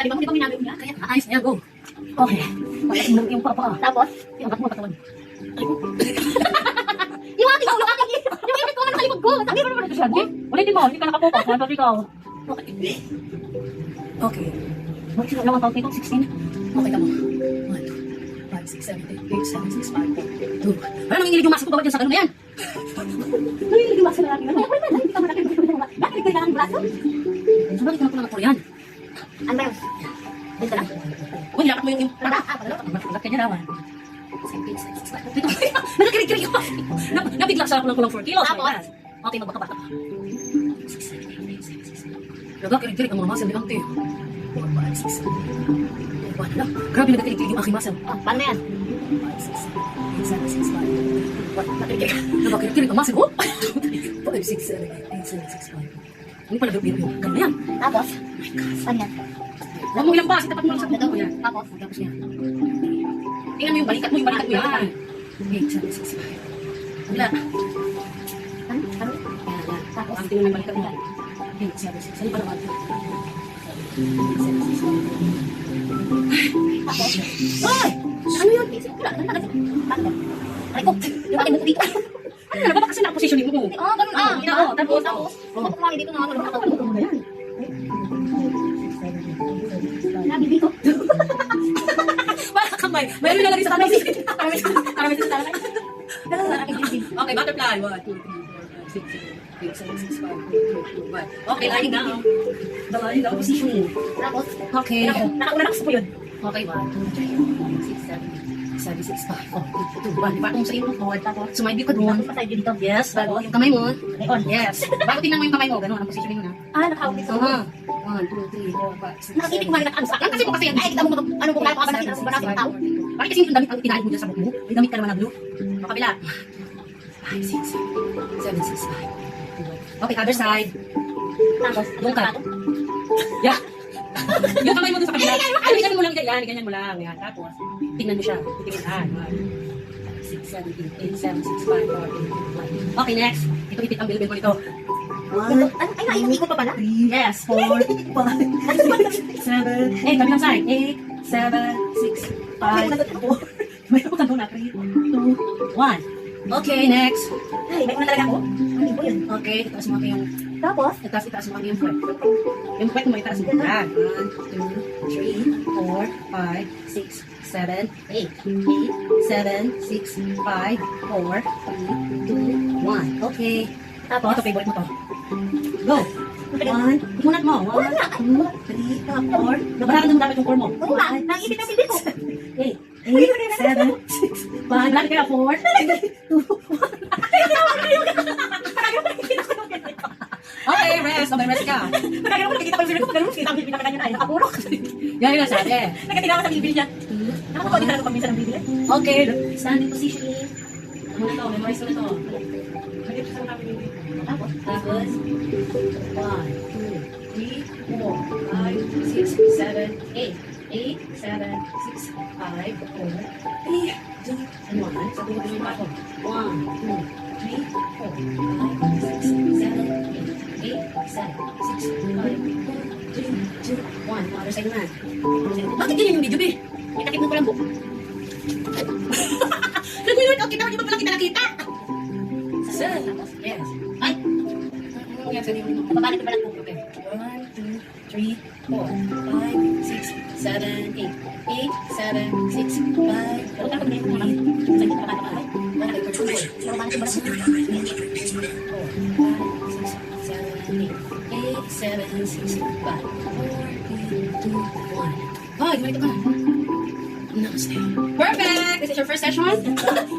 Sabi mo, di ba minagaw niya? Kaya ayos na yan, go. Okay. Payas mo lang yung papa. Tapos, Yung angat mo ang katawan. yung aking ulo, yung ibig ko man nakalimag ko. Sabi mo naman ito siya, eh? Ulitin mo, hindi ka nakapokus. Ano ba ikaw? Okay. Bakit sila lang ang taon nito? 16? Okay ka mo. 1, 2, 5, 6, 7, 8, 7, 6, 5, 4, 2. Ano nanginginig yung mask ko ba dyan sa ganun na yan? Nanginig yung mask na lagi. Ay, pwede, hindi ka malaki. Bakit ka ng braso? So bakit ka na Korean? Ano ba yun? Dito lang. Uy, lakat mo yung Pagka, Lakat ka niya naman. Nagkirig-kirig ako. Nabigla sa ako ng kulang 4 kilos. Tapos? Okay, magbaka-baka pa. 6, 7, 8, 7, 6, 7. Nagkirig-kirig ang mga muscle ni Auntie. 4, 5, 6, 7. Wala. Grabe nagkirig-kirig yung aking muscle. paano na yan? 5, 6, 7, 8, 7, 6, 5. Nagkirig-kirig ang muscle. 5, 6, 7, 8, 7, 6, 5. Hindi pala biro yung gano'n yan. Tapos, paano yan? Huwag mo ilang bas, itapat mo lang sa buto mo yan. Tapos, Tapos yan. Tingnan mo yung balikat mo yan. 8, 7, 6, 5. Wala. ano? Yan. Tapos, Ang tingnan mo yung balikat mo yan. 8, 7, 6. Ano pa naman? 8, 7, 6, 5. tapos, Ay! Ano yun? wala, ganun na kasi. Bakit ba? Ay, ko, yung aking buto dito. Ano na? Baka kasi nakapositioning mo. Ah, ganun ah. Oo, tapos. Tapos, kumali dito na ano. Ano mo na yan? Sabi dito. Wala kamay. Mayroon na lagi sa tanong. Karami sa tanong. Ganun na aking dibdib. Okay, butterfly. 1, 2, 3, 4, 5, 6, 7, 8, 7, 6, 5, 4, 3, 2, 1. Okay, lying down. The lying down position. Tapos, Okay. nakauna na kasi po yun. Okay, 1, 2, 3, 4, 5, 6, 7, 6, 5, 4, 3, 2, 1. Ipatong mo sa iyo. Forward. Tapos, sumaybi ka doon. Tapos, pasay dito. Yes, bago yung kamay mo. Ayun. Yes. Bago tingnan mo yung kamay mo. Ganun ang positioning mo na. Ah, nakahawak dito. 1, 2, 3, 4, 5, 6, Nakatitig mo na ano sa akin. Kasi mo kasi yan. Ay, kita mo kung ano kung napakabanat ng banat ng tao. Bakit kasi yung damit ang tinahin mo dyan sa buhok mo? May damit ka naman na blue. O kabila. 5, 6, 7, 6, 5. Okay, other side. Tapos, Doon ka. Yeah. Yung kamay mo dun sa kabila. Ay, ganyan mo lang yan. Ganyan mo lang. Yan. Tapos, tingnan mo siya. Titingnan. 1, 6, 7, 8, 7, 6, 5, 4, 3, 2, 1. Okay, next. Ito ipit ang bilbil ko nito. 1, ay, naiikot pa pala. 3, yes, 4, 5, 6, 7, 8, kabilang side. 8, 7, 6, 5, 4. May ako kanto na. 3, 2, 1. Okay, next. Ay, may una talaga ako. Ano po yun? Okay, itaas mo yung... Tapos, Itaas mo yung puwet. Yung puwet mo, itaas mo. Yan. 1, 2, 3, 4, 5, 6, 7, 8, 7, 6, 5, 4, 3, 2, 1. Okay. Tapos, ito favorite mo to. Go! 1, ikunat mo. 1, 2, 3, 4. Nabarakan mo dapat yung core mo. oo nga, nangipit ang bibig ko. 8, 7, 6, 5. Lagi kaya 4, 3, 2, 1. Okay, rest. Okay, rest ka. Pagkagano ko, nakikita ko yung bibig ko. Pagkagano ko, kita ko yung pinakanya na. Nakapurok. Yan yung nasabi. Nagkatila ko sa bibig niya. Nakakuha din talaga pag-minsan ng bibig. Okay, standing positioning. Ano na to? Memorize ko na to. Tapos, 1, 2, 3, 4, 5, 6, 7, 8. 8, 7, 6, 5, 4, 3, 2, and 1. Sabi ko din yung bato. 1, 2, 3, 4, 5, 6, 7, 8, 7, 6, 5, 4, 3, 2, 1. Other side naman. Bakit ganyan yung video, be? May takip mo palang buko. Nag-workout kita, hindi mo pala kita nakita. tapos, Yes. Ay! Yan, sabi mo. babalik ko pala po. 1, 2, 3, 4, 5, 6, 7, 8. 8, 7, 6, 5, 4, 3, 2, 1. Sa hindi pa ba? Wala kayo for 2 Pero babalik ko pala po. 4, 5, 6, 7, 8. 8, 7, 6, 5, 4, 3, 2, 1. Bye! Ganito ka na. Namaste. Perfect! This is your first session.